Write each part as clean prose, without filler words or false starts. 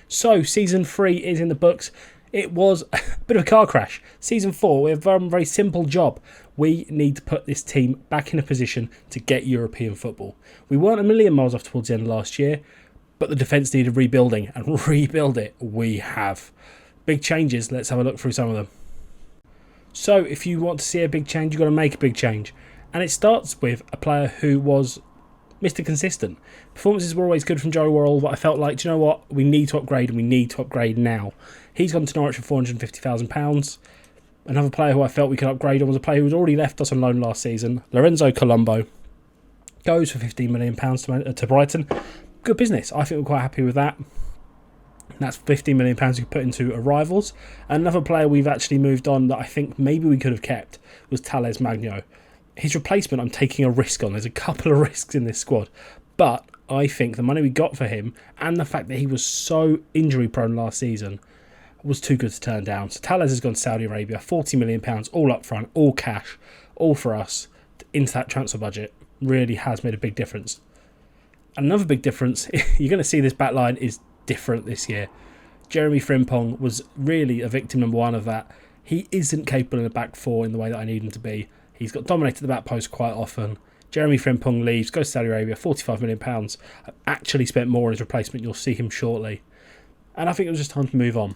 So, Season 3 is in the books. It was a bit of a car crash. Season 4, we have a very, very simple job. We need to put this team back in a position to get European football. We weren't a million miles off towards the end of last year, but the defence needed rebuilding, and rebuild it we have. Big changes, let's have a look through some of them. So, if you want to see a big change, you've got to make a big change. And it starts with a player who was Mr. Consistent. Performances were always good from Joe Worrell, but I felt like, do you know what? We need to upgrade, and we need to upgrade now. He's gone to Norwich for £450,000. Another player who I felt we could upgrade on was a player who had already left us on loan last season, Lorenzo Colombo. Goes for £15 million to Brighton. Good business. I think we're quite happy with that. That's £15 million you could put into arrivals. Another player we've actually moved on that I think maybe we could have kept was Tales Magno. His replacement, I'm taking a risk on. There's a couple of risks in this squad. But I think the money we got for him and the fact that he was so injury prone last season was too good to turn down. So Tales has gone to Saudi Arabia, £40 million, all up front, all cash, all for us, into that transfer budget. Really has made a big difference. Another big difference, you're going to see this back line is different this year. Jeremy Frimpong was really a victim number one of that. He isn't capable in the back four in the way that I need him to be. He's got dominated the back post quite often. Jeremy Frimpong leaves, goes to Saudi Arabia, £45 million. I've actually spent more on his replacement. You'll see him shortly. And I think it was just time to move on.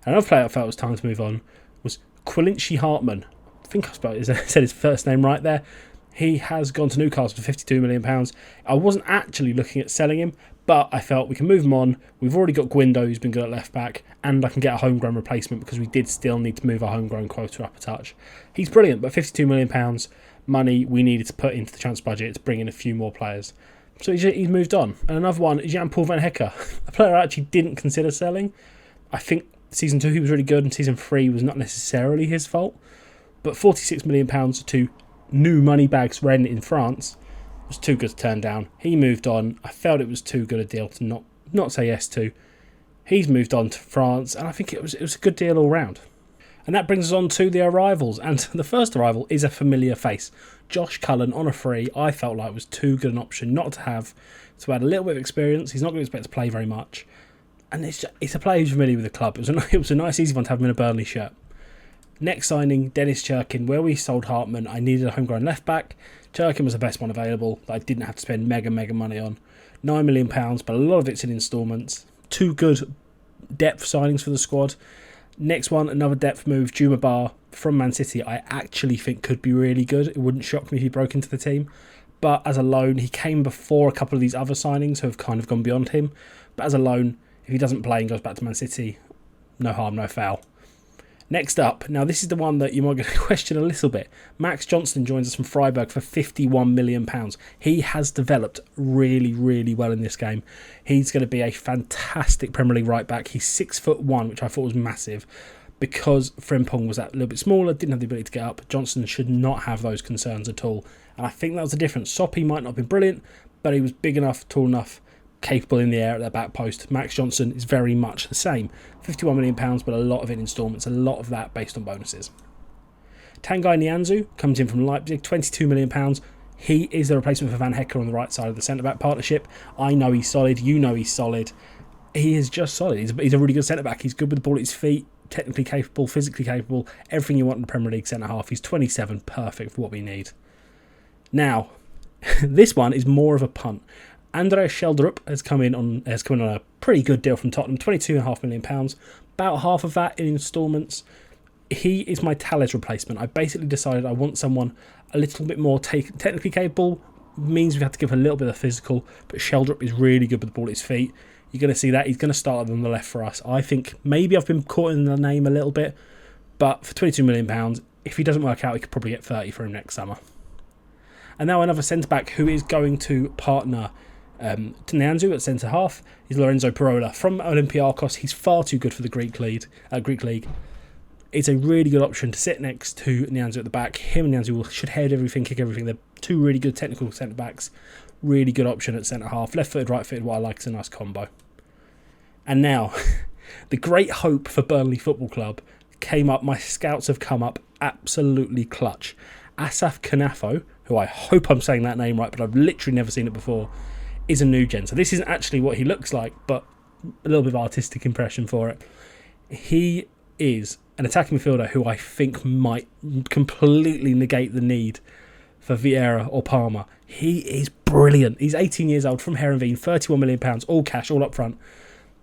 Another player I felt it was time to move on was Quillinchi Hartman. I think I said his first name right there. He has gone to Newcastle for £52 million. I wasn't actually looking at selling him, but I felt we can move him on. We've already got Guindo, who's been good at left back, and I can get a homegrown replacement because we did still need to move our homegrown quota up a touch. He's brilliant, but £52 million money we needed to put into the transfer budget to bring in a few more players. So he's moved on. And another one is Jan-Paul van Hecker, a player I actually didn't consider selling. I think Season 2 he was really good, and Season 3 was not necessarily his fault. But £46 million to new money bags rent in France was too good to turn down. He moved on. I felt it was too good a deal to not say yes to. He's moved on to France, and I think it was a good deal all round. And that brings us on to the arrivals. And the first arrival is a familiar face. Josh Cullen on a free. I felt like it was too good an option not to have. To add a little bit of experience. He's not going to expect to play very much. And it's a player who's familiar with the club. It was a nice, easy one to have him in a Burnley shirt. Next signing, Dennis Churkin. Where we sold Hartman, I needed a homegrown left back. Churkin was the best one available that I didn't have to spend mega money on. £9 million, but a lot of it's in instalments. Two good depth signings for the squad. Next one, another depth move, Juma Bar from Man City. I actually think could be really good. It wouldn't shock me if he broke into the team. But as a loan, he came before a couple of these other signings who have kind of gone beyond him. But as a loan, if he doesn't play and goes back to Man City, no harm, no foul. Next up, now this is the one that you might get to question a little bit. Max Johnston joins us from Freiburg for £51 million. He has developed really well in this game. He's going to be a fantastic Premier League right back. He's 6'1", which I thought was massive. Because Frimpong was that little bit smaller, didn't have the ability to get up, Johnston should not have those concerns at all. And I think that was the difference. Soppy might not have been brilliant, but he was big enough, tall enough, capable in the air at their back post. Max Johnson is very much the same. £51 million, but a lot of it in instalments, a lot of that based on bonuses. Tanguy Nianzou comes in from Leipzig, £22 million. He is the replacement for Van Hecker on the right side of the centre-back partnership. I know he's solid, you know he's solid. He is just solid. He's a really good centre-back. He's good with the ball at his feet, technically capable, physically capable, everything you want in the Premier League centre-half. He's 27, perfect for what we need. Now, this one is more of a punt. Andreas Sheldrup has come in on a pretty good deal from Tottenham, £22.5 million. About half of that in instalments. He is my Tales replacement. I basically decided I want someone a little bit more technically capable. Means we have to give a little bit of physical, but Sheldrup is really good with the ball at his feet. You're going to see that. He's going to start on the left for us. I think maybe I've been caught in the name a little bit, but for £22 million, if he doesn't work out, we could probably get 30 for him next summer. And now another centre-back who is going to partner to Nianzou at centre-half is Lorenzo Parola from Olympiacos. He's far too good for the Greek League. It's a really good option to sit next to Nianzou at the back. Him and Nianzou should head everything, kick everything. They're two really good technical centre-backs. Really good option at centre-half. Left-footed, right-footed, what I like is a nice combo. And now, the great hope for Burnley Football Club came up. My scouts have come up absolutely clutch. Asaf Kanafo, who I hope I'm saying that name right, but I've literally never seen it before, is a new gen. So this isn't actually what he looks like, but a little bit of artistic impression for it. He is an attacking midfielder who I think might completely negate the need for Vieira or Palmer. He is brilliant. He's 18 years old, from Heerenveen, £31 million, all cash, all up front.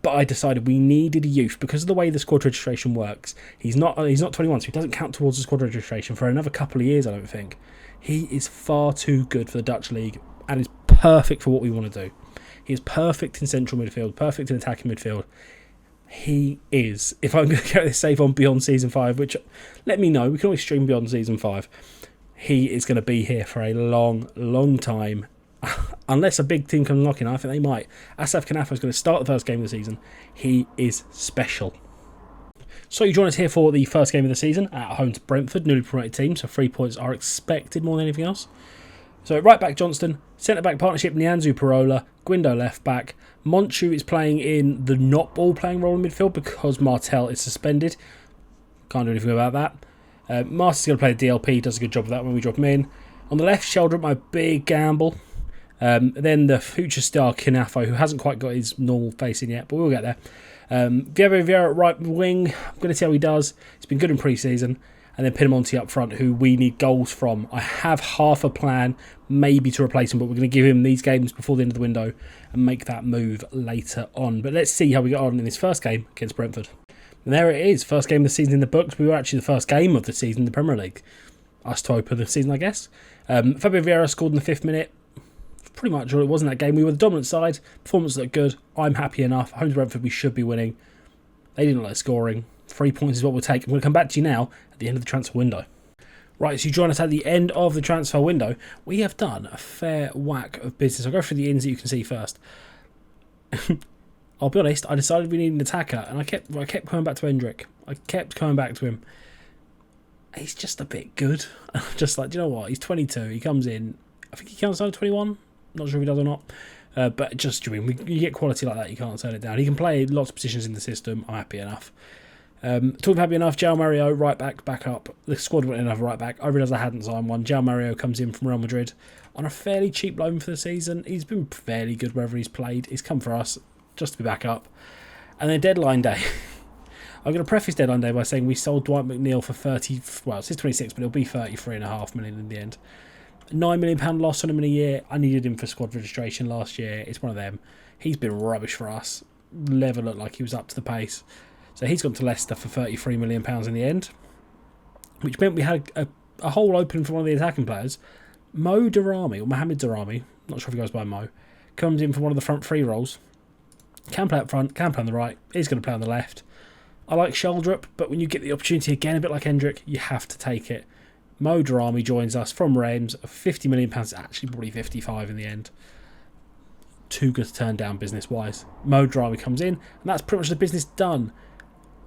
But I decided we needed a youth because of the way the squad registration works. He's not 21, so he doesn't count towards the squad registration for another couple of years, I don't think. He is far too good for the Dutch league and is perfect for what we want to do. He is perfect in central midfield, perfect in attacking midfield. He is, if I'm going to get this save on beyond Season 5, which, let me know, we can always stream beyond Season 5, he is going to be here for a long, long time. Unless a big team comes knocking, I think they might. Asaf Kanafa is going to start the first game of the season. He is special. So you join us here for the first game of the season at home to Brentford, newly promoted team, so 3 points are expected more than anything else. So right back Johnston, centre back partnership Nianzou Parola, Guindo left back. Monchu is playing in the not ball playing role in midfield because Martel is suspended. Can't do anything about that. Martin's going to play the DLP, does a good job of that when we drop him in. On the left, Sheldrick, my big gamble. Then the future star Kinafo, who hasn't quite got his normal face in yet, but we'll get there. Vieira at right wing, I'm going to see how he does. He's been good in pre-season. And then Pinamonti up front, who we need goals from. I have half a plan, maybe to replace him, but we're going to give him these games before the end of the window and make that move later on. But let's see how we get on in this first game against Brentford. And there it is, first game of the season in the books. We were actually the first game of the season in the Premier League. Us to open the season, I guess. Fabio Vieira scored in the 5th minute. Pretty much all it was in that game. We were the dominant side. Performance looked good. I'm happy enough. Home to Brentford, we should be winning. They didn't like scoring. 3 points is what we'll take. I'm going to come back to you now at the end of the transfer window. Right, so you join us at the end of the transfer window. We have done a fair whack of business. I'll go through the ins that you can see first. I'll be honest, I decided we needed an attacker, and I kept coming back to Hendrick. I kept coming back to him. He's just a bit good. Just like, do you know what? He's 22. He comes in. I think he comes under 21. Not sure if he does or not. But just, you get quality like that, you can't turn it down. He can play lots of positions in the system. I'm happy enough. Talking happy enough, João Mario, right back up. The squad went another right back. I realised I hadn't signed one. João Mario comes in from Real Madrid on a fairly cheap loan for the season. He's been fairly good wherever he's played. He's come for us just to be back up. And then deadline day. I'm going to preface deadline day by saying we sold Dwight McNeil for 30. Well, it says 26, but it'll be 33.5 million in the end. £9 million loss on him in a year. I needed him for squad registration last year. It's one of them. He's been rubbish for us. Never looked like he was up to the pace. So he's gone to Leicester for £33 million in the end, which meant we had a hole open for one of the attacking players. Mohamed Darami, not sure if he goes by Mo, comes in for one of the front three roles. Can play up front, can play on the right, he's going to play on the left. I like Sheldrick, but when you get the opportunity again, a bit like Hendrick, you have to take it. Mo Darami joins us from Reims. £50 million, actually probably 55 in the end. Too good to turn down business-wise. Mo Darami comes in, and that's pretty much the business done.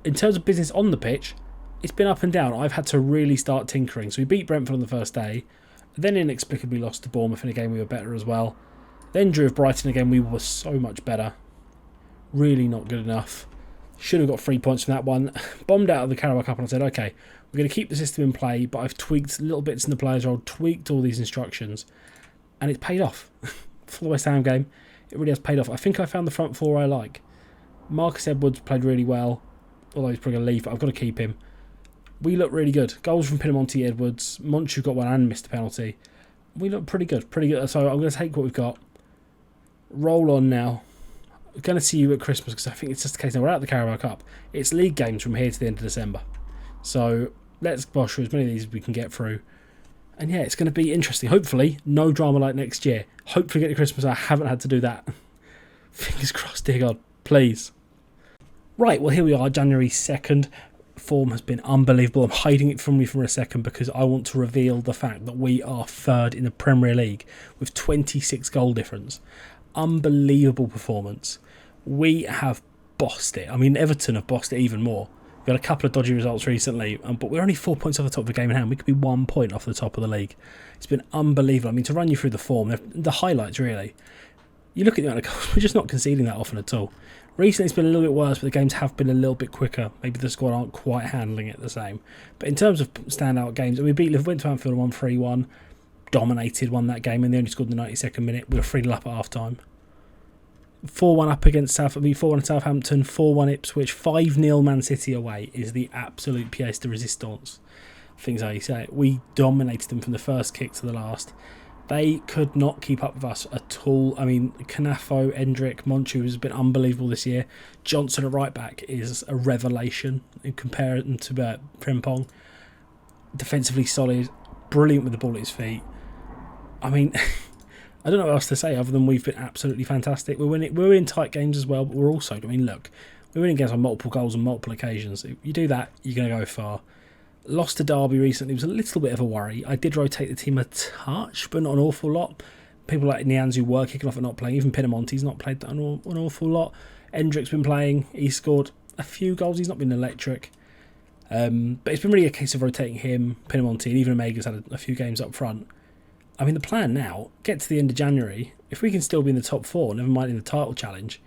In terms of business on the pitch, it's been up and down. I've had to really start tinkering. So we beat Brentford on the first day, then inexplicably lost to Bournemouth in a game we were better as well. Then drew with Brighton again, we were so much better. Really not good enough. Should have got 3 points from that one. Bombed out of the Carabao Cup and I said, okay, we're going to keep the system in play, but I've tweaked little bits in the players' role, tweaked all these instructions, and it's paid off. For the West Ham game, it really has paid off. I think I found the front four I like. Marcus Edwards played really well, although he's probably going to leave, but I've got to keep him. We look really good. Goals from Pinamonti, Edwards. Monchu got one and missed a penalty. We look pretty good. So I'm going to take what we've got. Roll on now. I'm going to see you at Christmas because I think it's just the case now. We're out of the Carabao Cup. It's league games from here to the end of December. So let's bosh through as many of these as we can get through. And yeah, it's going to be interesting. Hopefully, no drama like next year. Hopefully get to Christmas. I haven't had to do that. Fingers crossed, dear God. Please. Right, well, here we are, January 2nd. Form has been unbelievable. I'm hiding it from you for a second because I want to reveal the fact that we are third in the Premier League with 26 goal difference. Unbelievable performance. We have bossed it. I mean, Everton have bossed it even more. We've had a couple of dodgy results recently, but we're only 4 points off the top of the game in hand. We could be 1 point off the top of the league. It's been unbelievable. I mean, to run you through the form, the highlights really. You look at the amount of goals, we're just not conceding that often at all. Recently it's been a little bit worse, but the games have been a little bit quicker. Maybe the squad aren't quite handling it the same. But in terms of standout games, we beat Liverpool, went to Anfield and won 3-1. Dominated, won that game, and they only scored in the 92nd minute. We were 3-0 up at half-time. 4-1 up against 4-1 at Southampton, 4-1 Ipswich, 5-0 Man City away is the absolute pièce de résistance. Things how you say it. We dominated them from the first kick to the last. They could not keep up with us at all. I mean, Kanafo, Endrick, Monchu has been unbelievable this year. Johnson at right back is a revelation in comparison to Frimpong. Defensively solid, brilliant with the ball at his feet. I mean, I don't know what else to say other than we've been absolutely fantastic. We're winning tight games as well, but we're also, I mean, look, we're winning games on multiple goals on multiple occasions. If you do that, you're going to go far. Lost to Derby recently was a little bit of a worry. I did rotate the team a touch, but not an awful lot. People like Nianzou were kicking off and not playing. Even Pinamonti's not played an awful lot. Endrick's been playing. He's scored a few goals. He's not been electric. But it's been really a case of rotating him, Pinamonti, and even Omega's had a few games up front. I mean, the plan now, get to the end of January. If we can still be in the top 4, never mind in the title challenge,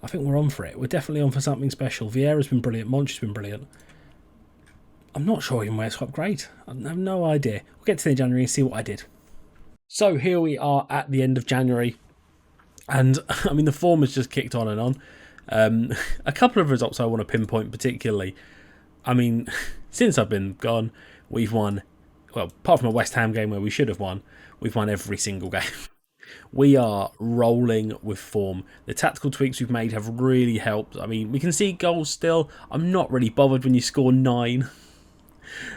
I think we're on for it. We're definitely on for something special. Vieira's been brilliant. Monchi's been brilliant. I'm not sure even where to upgrade. I have no idea. We'll get to the end of January and see what I did. So here we are at the end of January. And, I mean, the form has just kicked on and on. A couple of results I want to pinpoint particularly. I mean, since I've been gone, we've won, well, apart from a West Ham game where we should have won, we've won every single game. We are rolling with form. The tactical tweaks we've made have really helped. I mean, we can see goals still. I'm not really bothered when you score 9.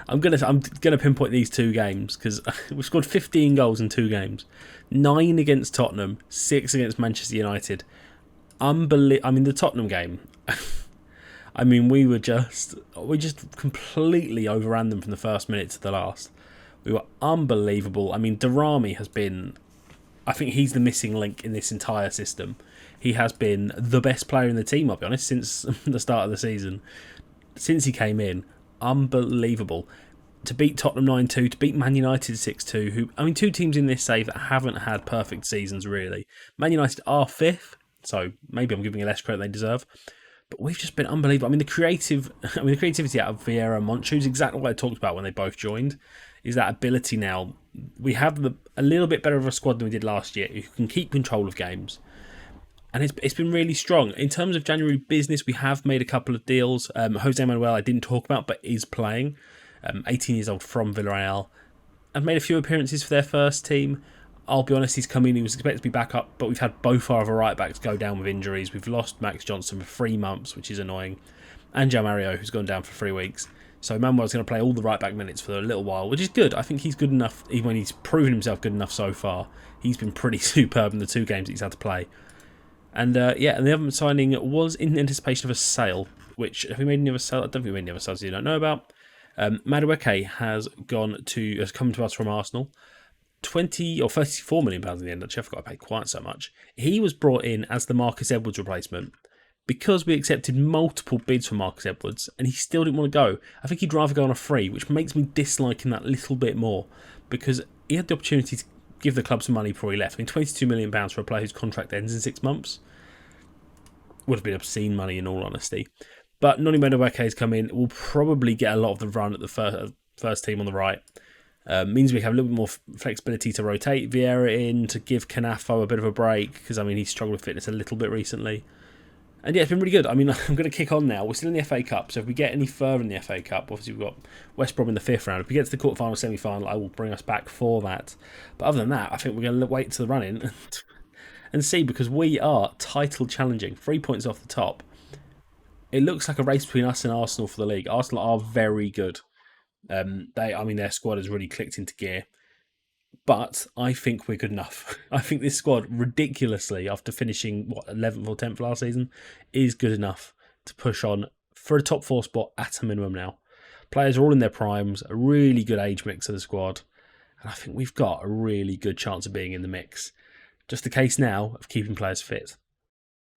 I'm gonna pinpoint these 2 games because we've scored 15 goals in 2 games. 9 against Tottenham, 6 against Manchester United. I mean, the Tottenham game. I mean, we just completely overran them from the first minute to the last. We were unbelievable. I mean, Darami has been, I think he's the missing link in this entire system. He has been the best player in the team, I'll be honest, since the start of the season. Since he came in, unbelievable. To beat Tottenham 9-2, to beat Man United 6-2, who, I mean, 2 teams in this save that haven't had perfect seasons, really. Man United are 5th, so maybe I'm giving a less credit they deserve. But we've just been unbelievable. I mean, the creativity out of Vieira and Monchu is exactly what I talked about when they both joined. Is that ability now? We have a little bit better of a squad than we did last year, who can keep control of games. And it's been really strong. In terms of January business, we have made a couple of deals. Jose Manuel I didn't talk about, but is playing. 18 years old from Villarreal. I've made a few appearances for their first team. I'll be honest, he's come in, he was expected to be back up, but we've had both our other right backs go down with injuries. We've lost Max Johnson for 3 months, which is annoying. And João Mario, who's gone down for 3 weeks. So Manuel's going to play all the right back minutes for a little while, which is good. I think he's good enough, even when he's proven himself good enough so far. He's been pretty superb in the 2 games that he's had to play. And and the other signing was in anticipation of a sale, which, have we made any other sale? I don't think we made any other sales you don't know about. Madueke has come to us from Arsenal. 20 or 34 million pounds in the end. Actually, I forgot I paid quite so much. He was brought in as the Marcus Edwards replacement because we accepted multiple bids for Marcus Edwards and he still didn't want to go. I think he'd rather go on a free, which makes me dislike him that little bit more because he had the opportunity to give the club some money before he left. I mean, £22 million for a player whose contract ends in 6 months would have been obscene money in all honesty. But Noni Madueke has come in, will probably get a lot of the run at the first team on the right. Means we have a little bit more flexibility to rotate Vieira in, to give Kanafo a bit of a break, because I mean he's struggled with fitness a little bit recently. And yeah, it's been really good. I mean, I'm going to kick on now. We're still in the FA Cup, so if we get any further in the FA Cup, obviously we've got West Brom in the 5th round. If we get to the quarter-final, semi-final, I will bring us back for that. But other than that, I think we're going to wait to the run-in and see, because we are title challenging. 3 points off the top. It looks like a race between us and Arsenal for the league. Arsenal are very good. Their squad has really clicked into gear. But I think we're good enough. I think this squad, ridiculously, after finishing, 11th or 10th last season, is good enough to push on for a top 4 spot at a minimum now. Players are all in their primes, a really good age mix of the squad, and I think we've got a really good chance of being in the mix. Just the case now of keeping players fit.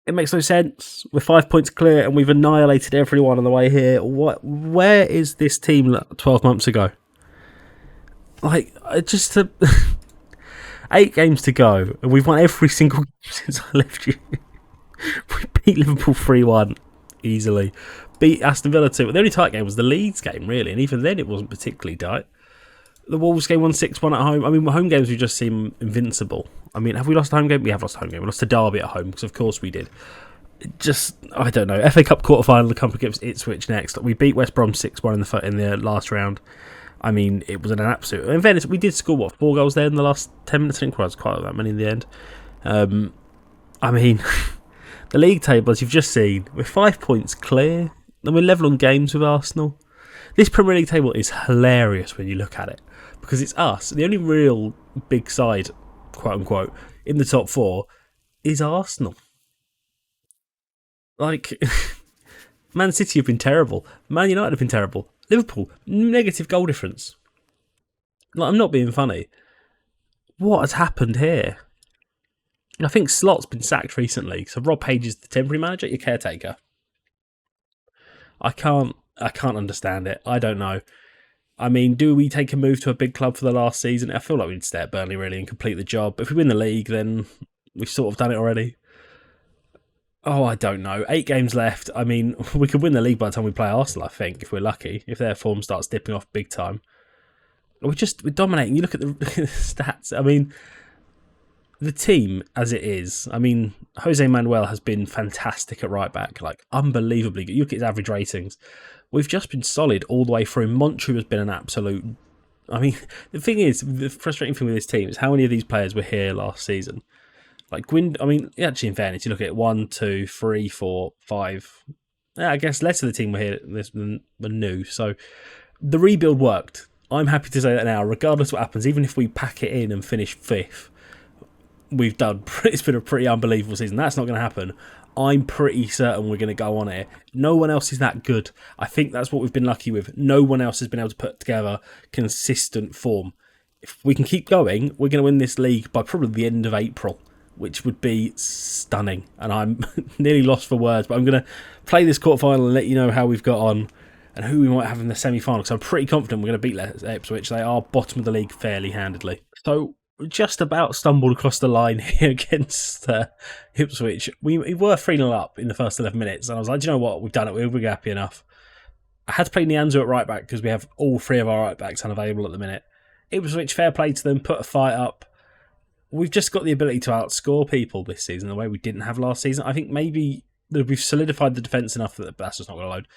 It makes no sense. We're 5 points clear and we've annihilated everyone on the way here. Where is this team 12 months ago? 8 games to go and we've won every single game since I left you. We beat Liverpool 3-1 easily. Beat Aston Villa 2. The only tight game was the Leeds game, really, and even then it wasn't particularly tight. The Wolves game won 6-1 at home. I mean, home games we just seem invincible. I mean, have we lost a home game? We have lost a home game. We lost to Derby at home, because of course we did. Just, I don't know. FA Cup quarter-final, the company against Ipswich next. We beat West Brom 6-1 in the last round. I mean, it was an absolute... In fairness, we did score, 4 goals there in the last 10 minutes? I think it was quite that many in the end. I mean, the league table, as you've just seen, we're 5 points clear, and we're level on games with Arsenal. This Premier League table is hilarious when you look at it, because it's us. The only real big side, quote-unquote, in the top 4 is Arsenal. Like, Man City have been terrible. Man United have been terrible. Liverpool, negative goal difference. Like, I'm not being funny. What has happened here? I think Slot's been sacked recently. So Rob Page is the temporary manager, your caretaker. I can't understand it. I don't know. I mean, do we take a move to a big club for the last season? I feel like we'd stay at Burnley really and complete the job. If we win the league, then we've sort of done it already. Oh, I don't know. 8 games left. I mean, we could win the league by the time we play Arsenal, I think, if we're lucky. If their form starts dipping off big time. We're dominating. You look at the stats. I mean, the team as it is. I mean, Jose Manuel has been fantastic at right back. Like, unbelievably good. You look at his average ratings. We've just been solid all the way through. Monchu has been an absolute... I mean, the thing is, the frustrating thing with this team is how many of these players were here last season. Like I mean, actually, in fairness, you look at it, 1, 2, 3, 4, 5. Yeah, I guess less of the team were here than were new. So the rebuild worked. I'm happy to say that now, regardless of what happens, even if we pack it in and finish 5th, we've done. It's been a pretty unbelievable season. That's not going to happen. I'm pretty certain we're going to go on it. No one else is that good. I think that's what we've been lucky with. No one else has been able to put together consistent form. If we can keep going, we're going to win this league by probably the end of April, which would be stunning. And I'm nearly lost for words, but I'm going to play this quarterfinal and let you know how we've got on and who we might have in the semi-final, because I'm pretty confident we're going to beat Ipswich. They are bottom of the league fairly handedly. So just about stumbled across the line here against Ipswich. We were 3-0 up in the first 11 minutes, and I was like, do you know what? We've done it. We're happy enough. I had to play Nianzou at right back because we have all 3 of our right backs unavailable at the minute. Ipswich, fair play to them, put a fight up. We've just got the ability to outscore people this season the way we didn't have last season. I think maybe we've solidified the defence enough that that's just not going to load.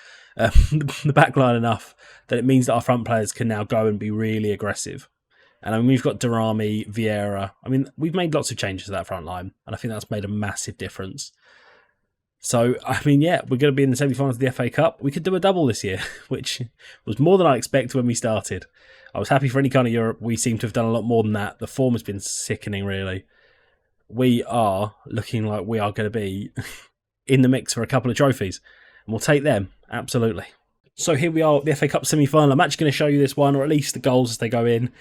The back line enough that it means that our front players can now go and be really aggressive. And I mean, we've got Darami, Vieira. I mean, we've made lots of changes to that front line, and I think that's made a massive difference. So, I mean, yeah, we're going to be in the semi-finals of the FA Cup. We could do a double this year, which was more than I expected when we started. I was happy for any kind of Europe. We seem to have done a lot more than that. The form has been sickening, really. We are looking like we are going to be in the mix for a couple of trophies, and we'll take them, absolutely. So here we are, the FA Cup semi-final. I'm actually going to show you this one, or at least the goals as they go in.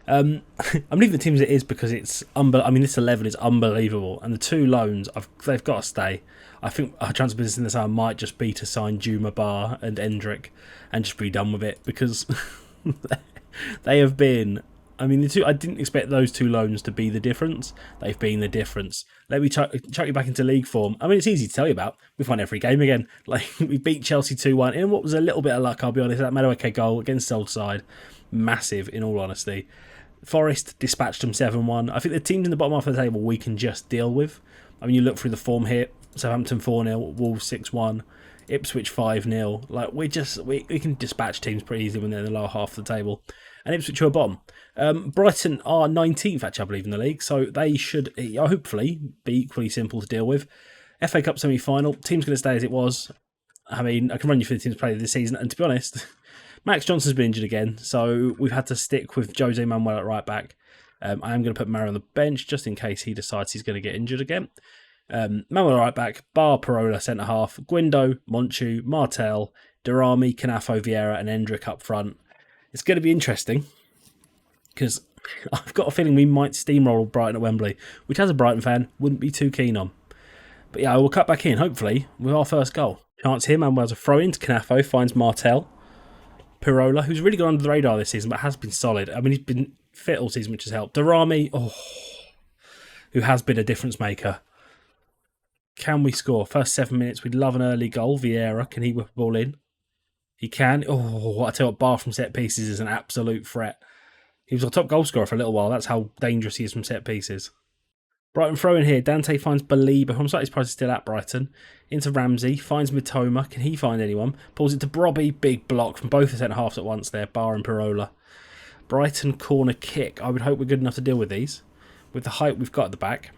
I'm leaving the team as it is because it's this 11 is unbelievable, and the 2 loans they've got to stay. I think our transfer business in the summer might just be to sign Juma Bar and Endrick and just be done with it, because they have been. I mean, the 2. I didn't expect those 2 loans to be the difference. They've been the difference. Let me chuck you back into league form. I mean, it's easy to tell you about. We've won every game again. Like, we beat Chelsea 2-1 in what was a little bit of luck, I'll be honest. That Madueke goal against Solside, massive in all honesty. Forest dispatched them 7-1. I think the teams in the bottom half of the table we can just deal with. I mean, you look through the form here. Southampton 4-0, Wolves 6-1, Ipswich 5-0. Like, we can dispatch teams pretty easily when they're in the lower half of the table. And Ipswich are bottom. Brighton are 19th, actually, I believe, in the league. So they should hopefully be equally simple to deal with. FA Cup semi-final. Team's going to stay as it was. I mean, I can run you through the teams played this season. And to be honest, Max Johnson's been injured again. So we've had to stick with Jose Manuel at right back. I am going to put Mara on the bench just in case he decides he's going to get injured again. Manuel right back, Bar, Parola centre half, Guindo, Monchu, Martel, Darami, Canafo, Vieira and Endrick up front. It's going to be interesting because I've got a feeling we might steamroll Brighton at Wembley, which as a Brighton fan wouldn't be too keen on. But yeah, we'll cut back in hopefully with our first goal. Chance here, Manuel's a throw into Canafo, finds Martel. Pirola, who's really gone under the radar this season but has been solid. I mean, he's been fit all season, which has helped. Darami, who has been a difference maker. Can we score? First 7 minutes, we'd love an early goal. Vieira, can he whip the ball in? He can. I tell you what, Bar from set pieces is an absolute threat. He was our top goal scorer for a little while. That's how dangerous he is from set pieces. Brighton throw in here. Dante finds Baliba, who I'm slightly surprised is still at Brighton. Into Ramsey. Finds Mitoma. Can he find anyone? Pulls it to Brobby. Big block from both the centre-halves at once there, Bar and Pirola. Brighton corner kick. I would hope we're good enough to deal with these. With the height we've got at the back.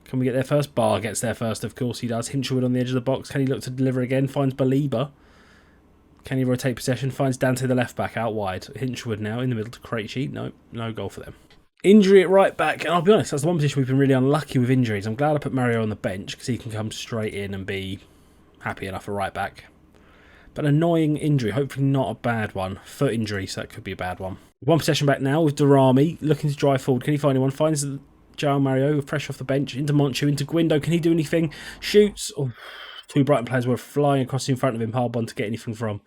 Can we get there first? Bar gets there first, of course he does. Hinchelwood on the edge of the box. Can he look to deliver again? Finds Baliba. Can he rotate possession? Finds Dante the left back out wide. Hinchelwood now in the middle to Krejci. No goal for them. Injury at right back, and I'll be honest, that's the one position we've been really unlucky with injuries. I'm glad I put Mario on the bench because he can come straight in and be happy enough for right back. But an annoying injury, hopefully not a bad one. Foot injury, so that could be a bad one. One possession back now with Durrami looking to drive forward. Can he find anyone? Finds João Mario fresh off the bench into Monchu, into Guindo. Can he do anything? Shoots. Oh, two Brighton players were flying across in front of him, hard one to get anything from.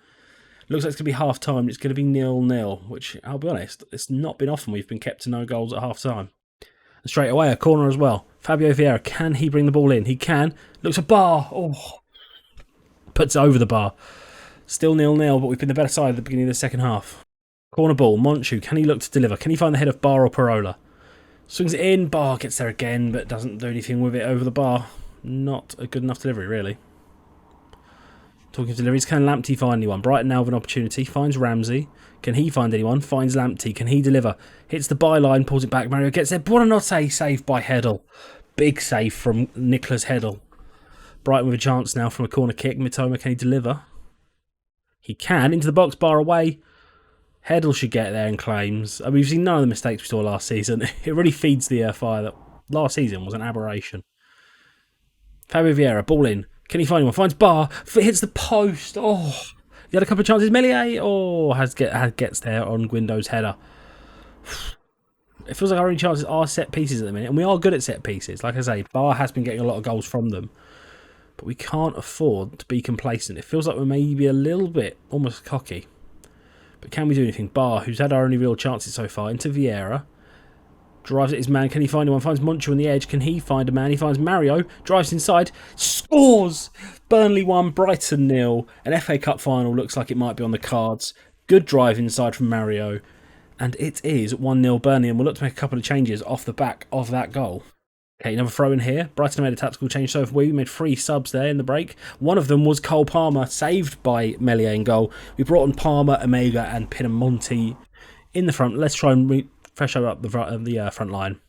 Looks like it's going to be half time. It's going to be 0-0, which, I'll be honest, it's not been often we've been kept to no goals at half time. And straight away, a corner as well. Fabio Vieira, can he bring the ball in? He can. Looks a bar. Oh, puts it over the bar. Still 0-0, but we've been the better side at the beginning of the second half. Corner ball, Monchu, can he look to deliver? Can he find the head of Bar or Pirola? Swings it in, Bar gets there again, but doesn't do anything with it over the bar. Not a good enough delivery, really. Talking of deliveries, can Lamptey find anyone? Brighton now have an opportunity. Finds Ramsey. Can he find anyone? Finds Lamptey. Can he deliver? Hits the byline, pulls it back. Mario gets there. Buonanotte, saved by Heddle. Big save from Nicholas Heddle. Brighton with a chance now from a corner kick. Mitoma, can he deliver? He can. Into the box, Bar away. Heddle should get there and claims. I mean, we've seen none of the mistakes we saw last season. It really feeds the fire that last season was an aberration. Fabio Vieira, ball in. Can he find anyone? Finds Bar. Hits the post. Oh, he had a couple of chances. Meslier. Oh, gets there on Guindo's header. It feels like our only chances are set pieces at the minute. And we are good at set pieces. Like I say, Bar has been getting a lot of goals from them. But we can't afford to be complacent. It feels like we're maybe a little bit almost cocky. But can we do anything? Bar, who's had our only real chances so far, into Vieira. Drives at his man. Can he find anyone? Finds Monchu on the edge. Can he find a man? He finds Mario. Drives inside. Scores! Burnley 1, Brighton 0. An FA Cup final looks like it might be on the cards. Good drive inside from Mario. And it is 1-0 Burnley. And we'll look to make a couple of changes off the back of that goal. Okay, another throw in here. Brighton made a tactical change. So have we. We made 3 subs there in the break. One of them was Cole Palmer, saved by Meslier in goal. We brought on Palmer, Omega and Pinamonti in the front. Let's try and fresh up the front line.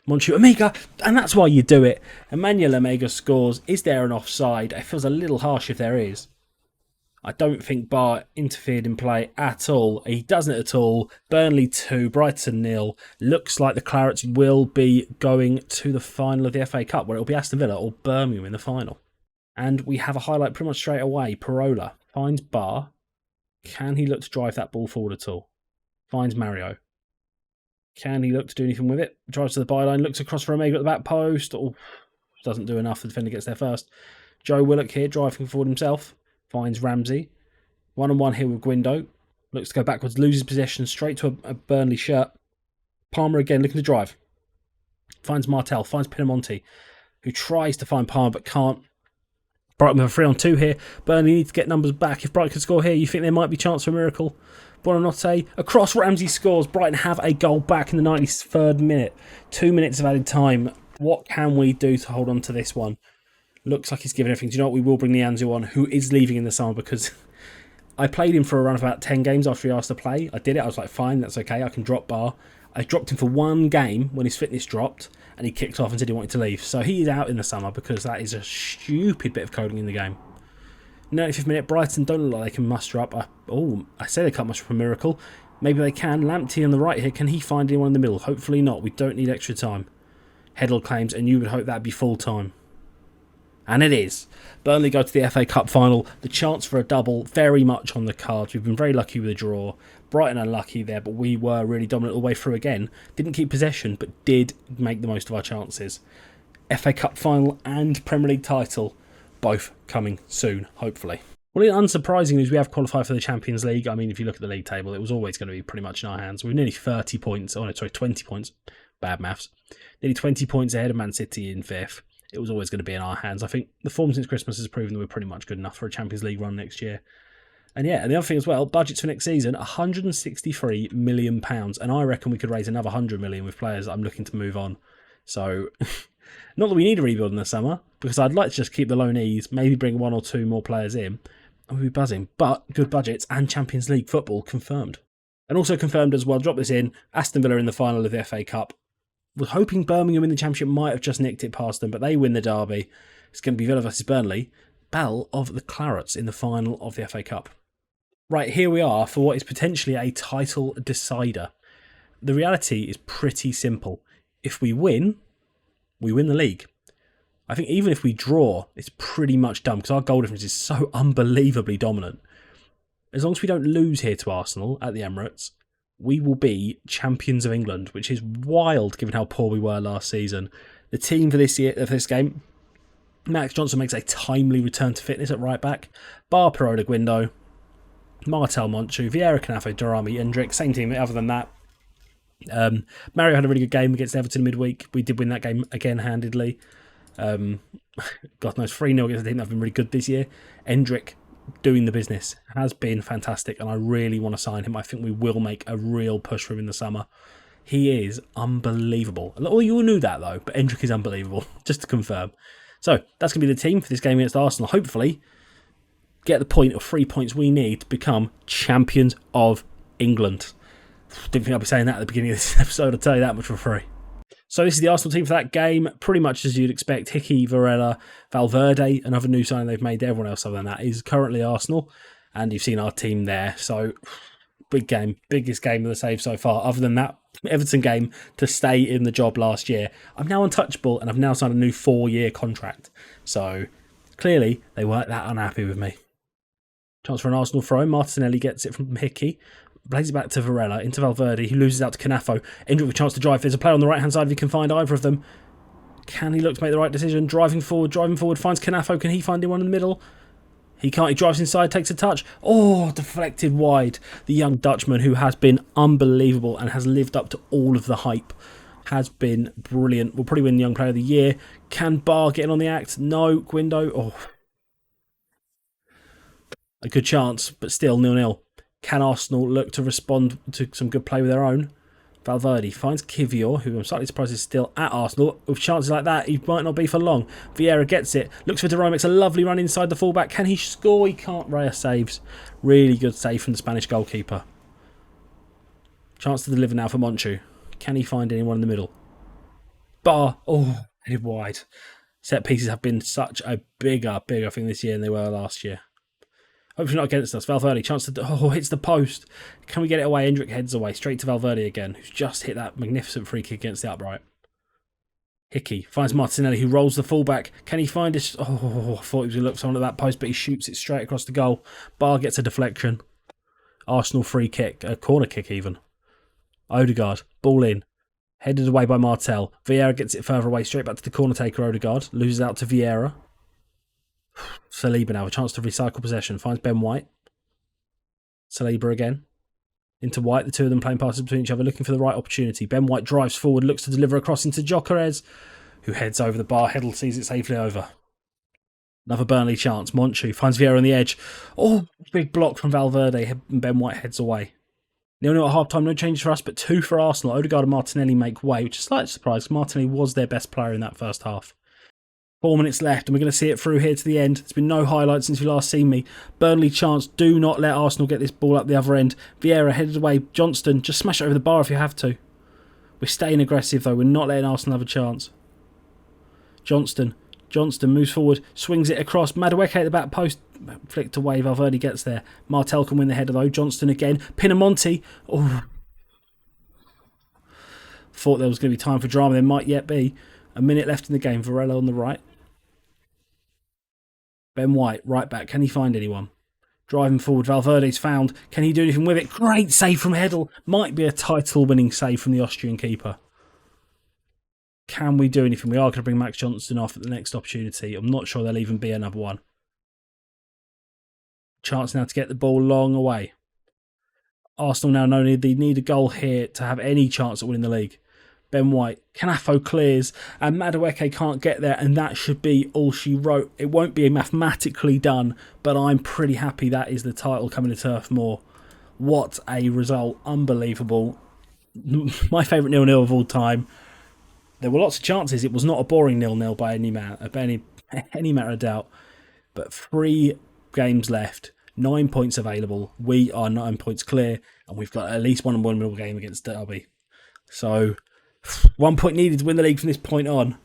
Monchu, Omega, and that's why you do it. Emmanuel Omega scores. Is there an offside? It feels a little harsh if there is. I don't think Bar interfered in play at all. He doesn't at all. Burnley 2, Brighton 0. Looks like the Clarets will be going to the final of the FA Cup, where it'll be Aston Villa or Birmingham in the final. And we have a highlight pretty much straight away. Pirola finds Bar. Can he look to drive that ball forward at all? Finds Mario. Can he look to do anything with it? Drives to the byline, looks across for Omega at the back post. Oh, doesn't do enough. The defender gets there first. Joe Willock here, driving forward himself. Finds Ramsey. 1-on-1 here with Guindo. Looks to go backwards, loses possession straight to a Burnley shirt. Palmer again looking to drive. Finds Martel, finds Pinamonti, who tries to find Palmer but can't. Brighton with a 3-on-2 here. Burnley need to get numbers back. If Brighton can score here, you think there might be chance for a miracle? Buonanotte. Across, Ramsey scores. Brighton have a goal back in the 93rd minute. 2 minutes of added time. What can we do to hold on to this one? Looks like he's given everything. Do you know what? We will bring the Anzu on, who is leaving in the summer, because I played him for a run of about 10 games after he asked to play. I did it. I was like, fine, that's okay. I can drop Bar. I dropped him for one game when his fitness dropped, and he kicked off and said he wanted to leave. So he is out in the summer because that is a stupid bit of coding in the game. 95th minute, Brighton don't look like they can muster up. I say they can't muster up a miracle. Maybe they can. Lamptey on the right here. Can he find anyone in the middle? Hopefully not. We don't need extra time. Heddle claims, and you would hope that'd be full time. And it is. Burnley go to the FA Cup final. The chance for a double very much on the cards. We've been very lucky with a draw. Brighton unlucky there, but we were really dominant all the way through again. Didn't keep possession, but did make the most of our chances. FA Cup final and Premier League title, both coming soon, hopefully. Well, unsurprising news, we have qualified for the Champions League. I mean, if you look at the league table, it was always going to be pretty much in our hands. We're nearly 30 points. 20 points. Bad maths. Nearly 20 points ahead of Man City in 5th. It was always going to be in our hands. I think the form since Christmas has proven that we're pretty much good enough for a Champions League run next year. And yeah, and the other thing as well, budgets for next season, £163 million. And I reckon we could raise another 100 million with players that I'm looking to move on. So, not that we need a rebuild in the summer, because I'd like to just keep the loanees, maybe bring 1 or 2 more players in, and we'll be buzzing. But good budgets and Champions League football confirmed. And also confirmed as well, drop this in, Aston Villa in the final of the FA Cup. Was hoping Birmingham in the Championship might have just nicked it past them, but they win the derby. It's going to be Villa versus Burnley. Battle of the Clarets in the final of the FA Cup. Right, here we are for what is potentially a title decider. The reality is pretty simple. If we win the league. I think even if we draw, it's pretty much done because our goal difference is so unbelievably dominant. As long as we don't lose here to Arsenal at the Emirates, we will be champions of England, which is wild given how poor we were last season. The team for this game, Max Johnson makes a timely return to fitness at right back. Bar Peroda Guindo, Martel Monchu, Vieira Canafo, Darami, Endrick. Same team other than that. Mario had a really good game against Everton midweek. We did win that game again handedly. God knows, 3-0 against a team that have been really good this year. Endrick doing the business has been fantastic, and I really want to sign him. I think we will make a real push for him in the summer. He is unbelievable. Well, you all knew that though, but Endrick is unbelievable, just to confirm. So that's going to be the team for this game against Arsenal. Hopefully, get the point of 3 points we need to become champions of England. Didn't think I'd be saying that at the beginning of this episode, I'll tell you that much for free. So this is the Arsenal team for that game, pretty much as you'd expect. Hickey, Varela, Valverde, another new signing they've made. Everyone else other than that is currently Arsenal, and you've seen our team there. So big game, biggest game of the save so far. Other than that, Everton game to stay in the job last year. I'm now untouchable, and I've now signed a new 4-year contract. So clearly they weren't that unhappy with me. Chance for an Arsenal throw. Martinelli gets it from Hickey. Plays it back to Varela, into Valverde, who loses out to Canafo. Endrick with a chance to drive. There's a player on the right-hand side if he can find either of them. Can he look to make the right decision? Driving forward, finds Canafo. Can he find anyone in the middle? He can't. He drives inside, takes a touch. Oh, deflected wide. The young Dutchman, who has been unbelievable and has lived up to all of the hype, has been brilliant. Will probably win Young Player of the Year. Can Barr get in on the act? No. Guindo. Oh, a good chance, but still 0-0. Can Arsenal look to respond to some good play with their own? Valverde finds Kivior, who I'm slightly surprised is still at Arsenal. With chances like that, he might not be for long. Vieira gets it. Looks for Durant, makes a lovely run inside the fullback. Can he score? He can't. Raya saves. Really good save from the Spanish goalkeeper. Chance to deliver now for Monchu. Can he find anyone in the middle? Bar. Oh, headed wide. Set pieces have been such a bigger thing this year than they were last year. Hopefully not against us. Valverde, chance to... Oh, hits the post. Can we get it away? Endrick heads away. Straight to Valverde again, who's just hit that magnificent free kick against the upright. Hickey finds Martinelli, who rolls the fullback. Can he find this? Oh, I thought he was going to look someone at that post, but he shoots it straight across the goal. Barr gets a deflection. Arsenal free kick. A corner kick even. Odegaard, ball in. Headed away by Martel. Vieira gets it further away, straight back to the corner taker, Odegaard. Loses out to Vieira. Saliba now, a chance to recycle possession. Finds Ben White. Saliba again. Into White, the two of them playing passes between each other, looking for the right opportunity. Ben White drives forward, looks to deliver across into Gyökeres, who heads over the bar. Heddle sees it safely over. Another Burnley chance. Monchu finds Vieira on the edge. Oh, big block from Valverde, and Ben White heads away. 0-0 at half-time, no changes for us, but 2 for Arsenal. Odegaard and Martinelli make way, which is a slight surprise. Martinelli was their best player in that first half. 4 minutes left, and we're going to see it through here to the end. There's been no highlights since you last seen me. Burnley chance. Do not let Arsenal get this ball up the other end. Vieira headed away. Johnston, just smash it over the bar if you have to. We're staying aggressive, though. We're not letting Arsenal have a chance. Johnston moves forward, swings it across. Madueke at the back post. Flicked away. Valverde gets there. Martel can win the header, though. Johnston again. Pinamonti. Oh. Thought there was going to be time for drama. There might yet be. A minute left in the game. Varela on the right. Ben White, right back. Can he find anyone? Driving forward. Valverde's found. Can he do anything with it? Great save from Heddle. Might be a title-winning save from the Austrian keeper. Can we do anything? We are going to bring Max Johnson off at the next opportunity. I'm not sure there'll even be another one. Chance now to get the ball long away. Arsenal now know they need a goal here to have any chance at winning the league. Ben White. Kanafo clears, and Madueke can't get there, and that should be all she wrote. It won't be mathematically done, but I'm pretty happy that is the title coming to Turf Moor. What a result. Unbelievable. My favourite 0-0 of all time. There were lots of chances. It was not a boring 0-0 by any matter of doubt. But 3 games left, 9 points available. We are 9 points clear, and we've got at least one more game against Derby. So, 1 point needed to win the league from this point on.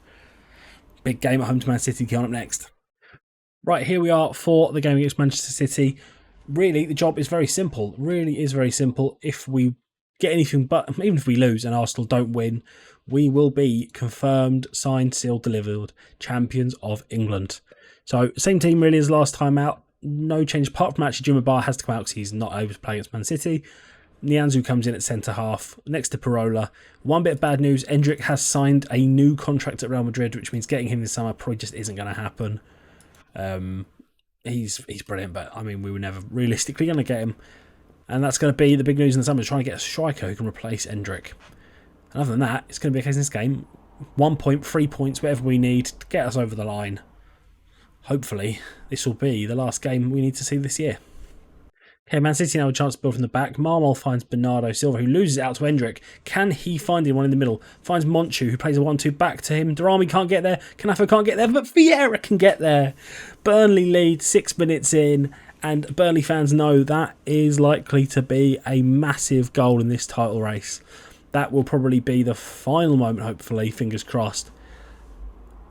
Big game at home to Man City coming up next. Right, here we are for the game against Manchester City. Really, the job is very simple. Really is very simple. If we get anything but, even if we lose and Arsenal don't win, we will be confirmed, signed, sealed, delivered, champions of England. So, same team really as last time out. No change apart from actually Juma Bar has to come out because he's not able to play against Man City. Nianzou comes in at centre-half, next to Parola. One bit of bad news, Endrick has signed a new contract at Real Madrid, which means getting him this summer probably just isn't going to happen. He's brilliant, but I mean, we were never realistically going to get him. And that's going to be the big news in the summer, trying to get a striker who can replace Endrick. And other than that, it's going to be a case in this game. 1 point, 3 points, whatever we need to get us over the line. Hopefully, this will be the last game we need to see this year. Okay, Man City now have a chance to build from the back. Marmol finds Bernardo Silva, who loses it out to Endrick. Can he find anyone in the middle? Finds Monchu, who plays a 1-2 back to him. Darami can't get there. Kanafo can't get there, but Vieira can get there. Burnley lead 6 minutes in, and Burnley fans know that is likely to be a massive goal in this title race. That will probably be the final moment, hopefully, fingers crossed.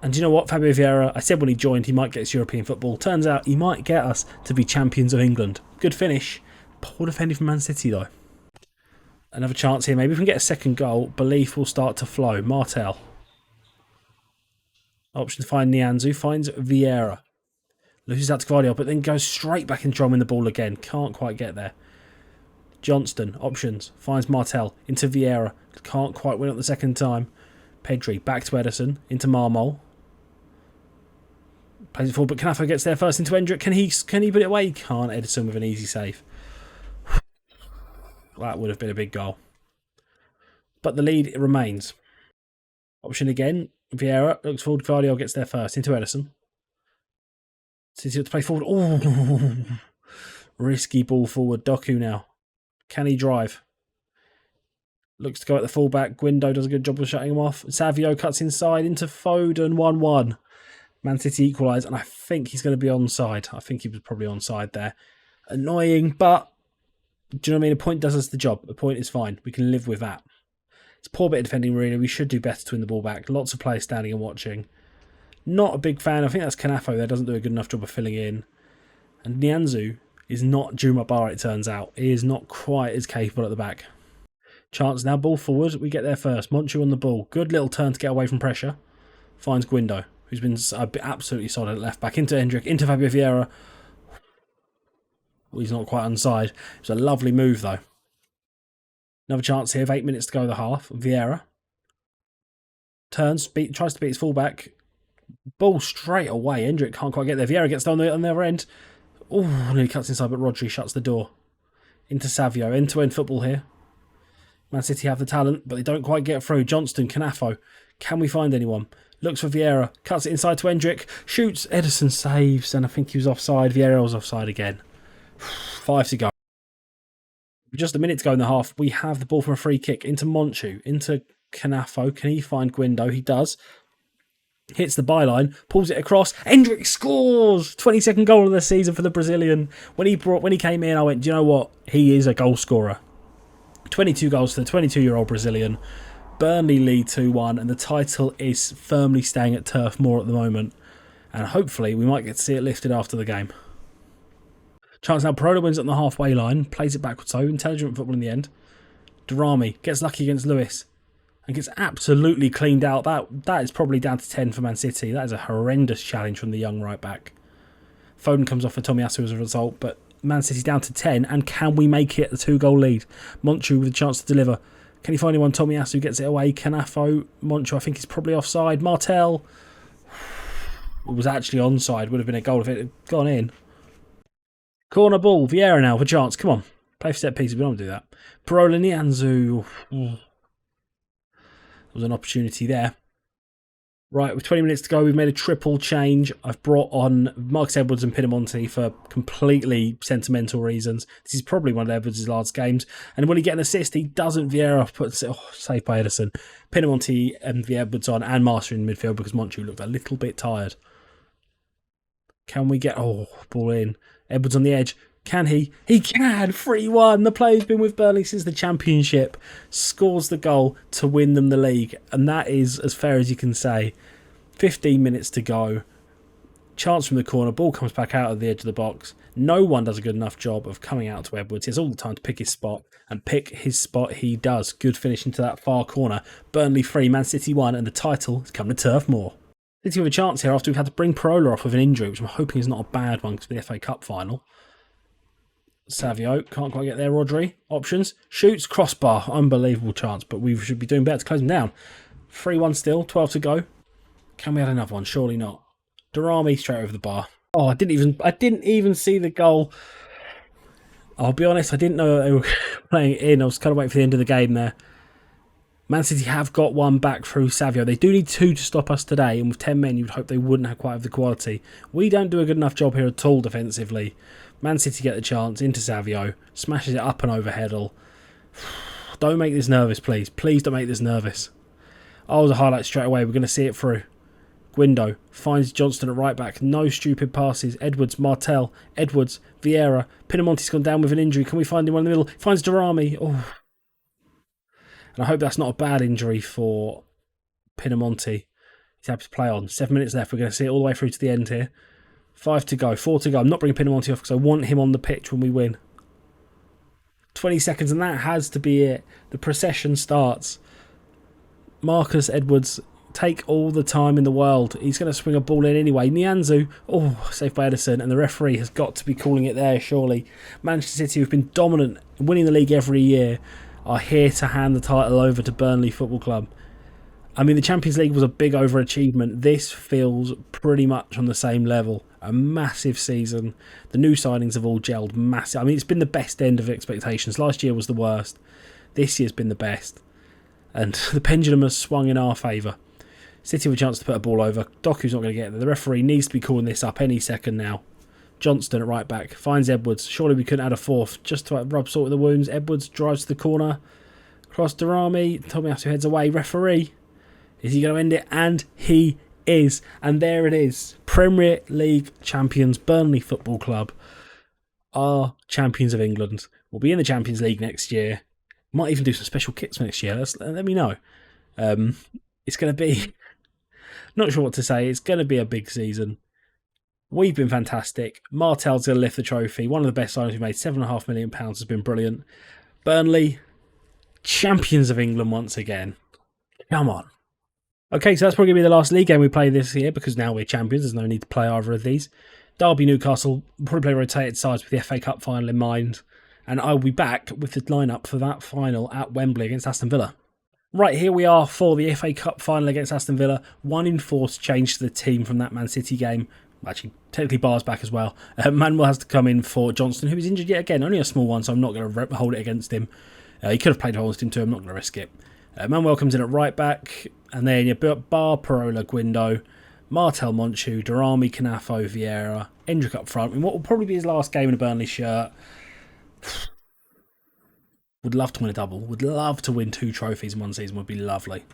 And do you know what, Fabio Vieira, I said when he joined he might get us European football. Turns out he might get us to be champions of England. Good finish. Poor defending from Man City though. Another chance here. Maybe if we can get a second goal, belief will start to flow. Martel. Option to find Nianzou. Finds Vieira. Loses out to Guardiola, but then goes straight back and drumming the ball again. Can't quite get there. Johnston. Options. Finds Martel. Into Vieira. Can't quite win it the second time. Pedri. Back to Ederson. Into Marmol. Plays it forward, but Kanafo gets there first into Endrick. Can he put it away? He can't. Ederson with an easy save. That would have been a big goal. But the lead remains. Option again. Vieira looks forward. Guardiola gets there first into Ederson. City to play forward. Oh, risky ball forward. Doku now. Can he drive? Looks to go at the fullback. Guindo does a good job of shutting him off. Savio cuts inside into Foden. 1-1. Man City equalise, and I think he's going to be onside. I think he was probably onside there. Annoying, but do you know what I mean? A point does us the job. A point is fine. We can live with that. It's a poor bit of defending, really. We should do better to win the ball back. Lots of players standing and watching. Not a big fan. I think that's Kanafo there. Doesn't do a good enough job of filling in. And Nianzou is not Juma Bar, it turns out. He is not quite as capable at the back. Chance now. Ball forward. We get there first. Monchu on the ball. Good little turn to get away from pressure. Finds Guindo, who's been absolutely solid at left back. Into Endrick, into Fabio Vieira. Well, he's not quite onside. It's a lovely move, though. Another chance here, 8 minutes to go the half. Vieira turns, tries to beat his fullback. Ball straight away. Endrick can't quite get there. Vieira gets down on the other end. Oh, nearly cuts inside, but Rodri shuts the door. Into Savio. End-to-end football here. Man City have the talent, but they don't quite get through. Johnston, Kanafo. Can we find anyone? Looks for Vieira. Cuts it inside to Endrick. Shoots. Ederson saves. And I think he was offside. Vieira was offside again. 5 to go. Just a minute to go in the half. We have the ball from a free kick. Into Monchu. Into Kanafo. Can he find Guindo? He does. Hits the byline. Pulls it across. Endrick scores! 22nd goal of the season for the Brazilian. When he came in, I went, do you know what? He is a goal scorer. 22 goals for the 22-year-old Brazilian. Burnley lead 2-1, and the title is firmly staying at Turf Moor at the moment. And hopefully we might get to see it lifted after the game. Chance now. Parola wins at the halfway line. Plays it backwards, so intelligent football in the end. Darami gets lucky against Lewis and gets absolutely cleaned out. That is probably down to 10 for Man City. That is a horrendous challenge from the young right back. Foden comes off for Tomiyasu as a result, but Man City down to 10, and can we make it a 2-goal lead? Monchu with a chance to deliver. Can he find anyone? Tomiyasu gets it away. Kanafo. Monchu, I think he's probably offside. Martel. It was actually onside. Would have been a goal if it had gone in. Corner ball. Vieira now for chance. Come on. Play for set pieces. We don't do that. Parola Nianzou. was an opportunity there. Right, with 20 minutes to go, we've made a triple change. I've brought on Marcus Edwards and Pinamonti for completely sentimental reasons. This is probably one of Edwards' last games. And when he get an assist, he doesn't. Vieira puts it, saved by Edison. Pinamonti and the Edwards on, and Master in midfield because Monchu looked a little bit tired. Can we get... ball in. Edwards on the edge. Can he? He can! 3-1. The player's been with Burnley since the Championship. Scores the goal to win them the league. And that is as fair as you can say. 15 minutes to go. Chance from the corner. Ball comes back out of the edge of the box. No one does a good enough job of coming out to Edwards. He has all the time to pick his spot. And pick his spot he does. Good finish into that far corner. Burnley 3, Man City 1. And the title has come to Turf Moor. City with a chance here after we've had to bring Parola off with an injury, which I'm hoping is not a bad one because of the FA Cup final. Savio, can't quite get there, Rodri. Options, shoots, crossbar, unbelievable chance, but we should be doing better to close him down. 3-1 still, 12 to go. Can we add another one? Surely not. Darami straight over the bar. I didn't even see the goal. I'll be honest, I didn't know they were playing it in. I was kind of waiting for the end of the game there. Man City have got one back through Savio. They do need 2 to stop us today, and with 10 men, you'd hope they wouldn't have quite have the quality. We don't do a good enough job here at all defensively. Man City get the chance into Savio, smashes it up and over Heddle. Don't make this nervous, please. Please don't make this nervous. The highlight straight away. We're going to see it through. Guindo finds Johnston at right back. No stupid passes. Edwards, Martel, Edwards, Vieira. Pinamonti's gone down with an injury. Can we find him in the middle? Finds Darami. And I hope that's not a bad injury for Pinamonti. He's happy to play on. 7 minutes left. We're going to see it all the way through to the end here. 5 to go. 4 to go. I'm not bringing Pinamonti off because I want him on the pitch when we win. 20 seconds and that has to be it. The procession starts. Marcus Edwards, take all the time in the world. He's going to swing a ball in anyway. Nianzou, saved by Edison, and the referee has got to be calling it there, surely. Manchester City, who've been dominant, winning the league every year, are here to hand the title over to Burnley Football Club. I mean, the Champions League was a big overachievement. This feels pretty much on the same level. A massive season. The new signings have all gelled massive. I mean, it's been the best end of expectations. Last year was the worst. This year's been the best. And the pendulum has swung in our favour. City have a chance to put a ball over. Doku's not going to get there. The referee needs to be calling this up any second now. Johnston at right back. Finds Edwards. Surely we couldn't add a fourth. Just to rub salt in the wounds. Edwards drives to the corner. Cross Darami. Tomiyasu heads away. Referee. Is he going to end it? And he is. And there it is. Premier League champions, Burnley Football Club, are champions of England. We'll be in the Champions League next year. Might even do some special kits next year. Let me know. It's going to be... Not sure what to say. It's going to be a big season. We've been fantastic. Martel's going to lift the trophy. One of the best signings we've made. £7.5 million has been brilliant. Burnley, champions of England once again. Come on. Okay, so that's probably going to be the last league game we play this year because now we're champions. There's no need to play either of these. Derby, Newcastle, we'll probably play rotated sides with the FA Cup final in mind. And I'll be back with the lineup for that final at Wembley against Aston Villa. Right, here we are for the FA Cup final against Aston Villa. 1 enforced change to the team from that Man City game. Actually, technically Barr's back as well. Manuel has to come in for Johnston, who is injured yet again. Only a small one, so I'm not going to hold it against him. He could have played against him too. I'm not going to risk it. Manuel comes in at right back. And then you've got Bar, Parola, Guindo, Martel, Monchu, Darami, Canafo, Vieira, Endrick up front. In what will probably be his last game in a Burnley shirt. Would love to win a double. Would love to win 2 trophies in one season. Would be lovely.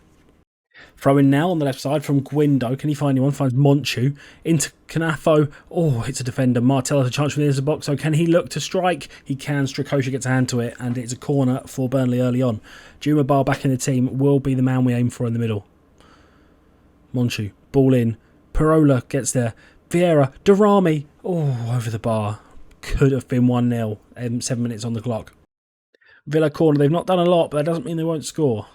Throwing now on the left side from Guindo. Can he find anyone? Finds Monchu. Into Canafo. It's a defender. Martel has a chance from the edge of the box. So can he look to strike? He can. Strakosha gets a hand to it. And it's a corner for Burnley early on. Juma Bar back in the team will be the man we aim for in the middle. Monchu. Ball in. Parola gets there. Vieira. Darami. Over the bar. Could have been 1-0. 7 minutes on the clock. Villa corner. They've not done a lot, but that doesn't mean they won't score.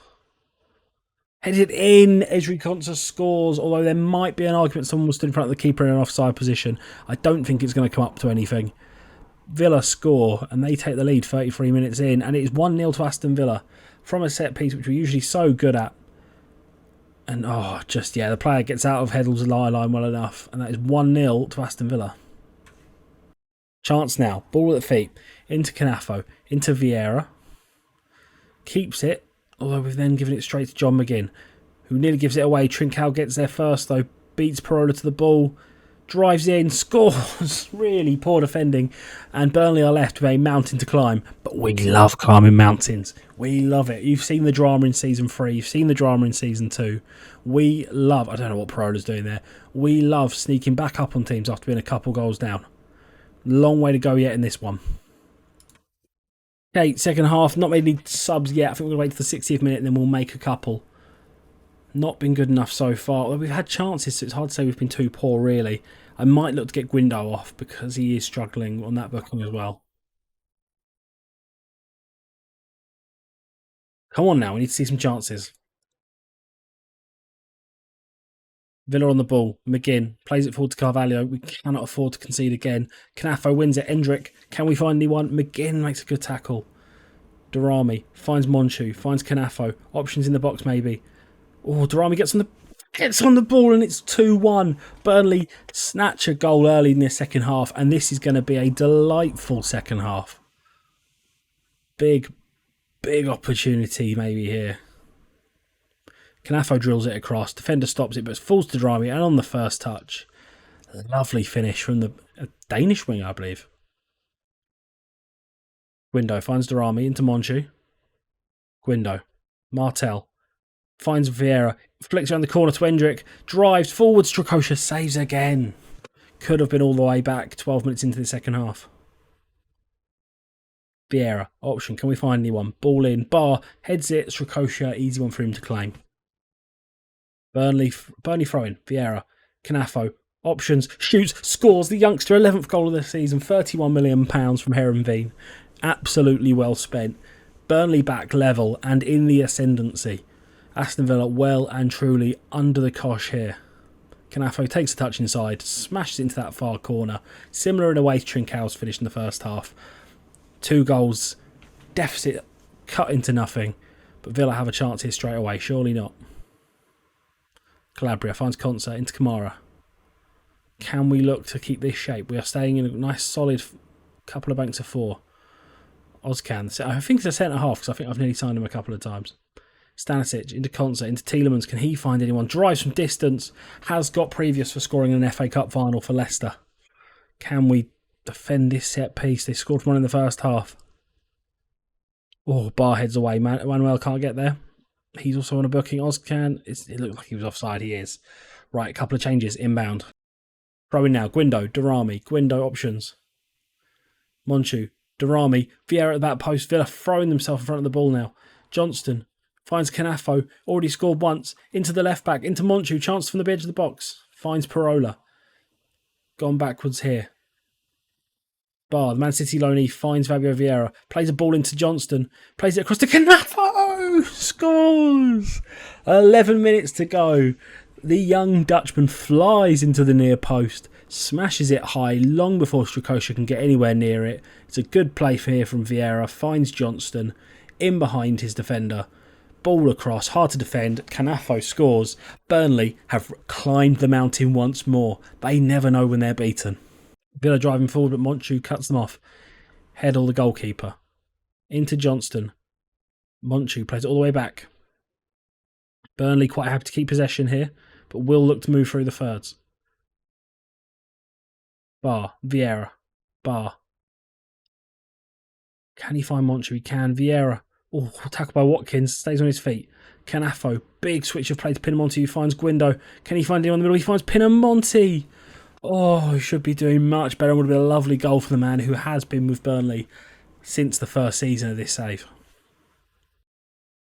Headed in, Ezri Konsa scores, although there might be an argument someone was stood in front of the keeper in an offside position. I don't think it's going to come up to anything. Villa score, and they take the lead 33 minutes in, and it is 1-0 to Aston Villa from a set piece, which we're usually so good at. And, the player gets out of Heddle's line well enough, and that is 1-0 to Aston Villa. Chance now, ball at the feet, into Canafo, into Vieira. Keeps it. Although we've then given it straight to John McGinn. who nearly gives it away. Trincao gets there first, though. Beats Parola to the ball. Drives in, scores. Really poor defending. And Burnley are left with a mountain to climb. But we love climbing mountains. We love it. You've seen the drama in Season 3. You've seen the drama in Season 2. We love... I don't know what Parola's doing there. We love sneaking back up on teams after being a couple goals down. Long way to go yet in this one. Okay, second half. Not many subs yet. I think we're going to wait to the 60th minute and then we'll make a couple. Not been good enough so far. Well, we've had chances, so it's hard to say we've been too poor, really. I might look to get Guindo off because he is struggling on that booking as well. Come on now, we need to see some chances. Villa on the ball. McGinn plays it forward to Carvalho. We cannot afford to concede again. Knafo wins it. Endrick, can we find anyone? McGinn makes a good tackle. Darami finds Monchu, finds Knafo. Options in the box maybe. Oh, Darami gets on the ball and it's 2-1. Burnley snatch a goal early in the second half and this is going to be a delightful second half. Big opportunity maybe here. Knafo drills it across. Defender stops it but falls to Darami and on the first touch. Lovely finish from the Danish winger, I believe. Guindo finds Darami into Monchu. Guindo. Martel. Finds Vieira, flicks around the corner to Endrick, drives forward, Strakosha saves again. Could have been all the way back 12 minutes into the second half. Vieira, option, can we find anyone? Ball in, Bar, heads it, Strakosha, easy one for him to claim. Burnley throwing, Vieira, Knafo, options, shoots, scores, the youngster, 11th goal of the season, £31 million from Heerenveen. Absolutely well spent. Burnley back level and in the ascendancy. Aston Villa well and truly under the cosh here. Knafo takes a touch inside, smashes into that far corner. Similar in a way to Trincao's finish in the first half. 2 goals, deficit cut into nothing. But Villa have a chance here straight away, surely not. Calabria finds Concert into Kamara. Can we look to keep this shape? We are staying in a nice solid couple of banks of 4. Ozcan, I think it's a centre half because I think I've nearly signed him a couple of times. Stanisic into Concert, into Tielemans. Can he find anyone? Drives from distance. Has got previous for scoring an FA Cup final for Leicester. Can we defend this set piece? They scored one in the first half. Oh, Bar heads away. Manuel can't get there. He's also on a booking. Ozcan, it looked like he was offside. He is. Right, a couple of changes. Inbound. Throwing now. Guindo, Darami. Guindo options. Monchu, Darami. Vieira at the back post. Villa throwing themselves in front of the ball now. Johnston. Finds Knafo, already scored once, into the left back, into Monchu, chance from the edge of the box. Finds Parola. Gone backwards here. Bar, the Man City loanee, finds Fabio Vieira, plays a ball into Johnston, plays it across to Knafo, scores! 11 minutes to go. The young Dutchman flies into the near post, smashes it high long before Strakosha can get anywhere near it. It's a good play for here from Vieira, finds Johnston, in behind his defender. Ball across, hard to defend. Knafo scores. Burnley have climbed the mountain once more. They never know when they're beaten. Villa driving forward, but Monchu cuts them off. Heddle, the goalkeeper. Into Johnston. Monchu plays it all the way back. Burnley quite happy to keep possession here, but will look to move through the thirds. Bar, Vieira. Bar. Can he find Monchu? He can. Vieira. Oh, tackle by Watkins, stays on his feet. Knafo, big switch of play to Pinamonti, finds Guindo. Can he find anyone in the middle? He finds Pinamonti. Oh, he should be doing much better. It would have been a lovely goal for the man who has been with Burnley since the first season of this save.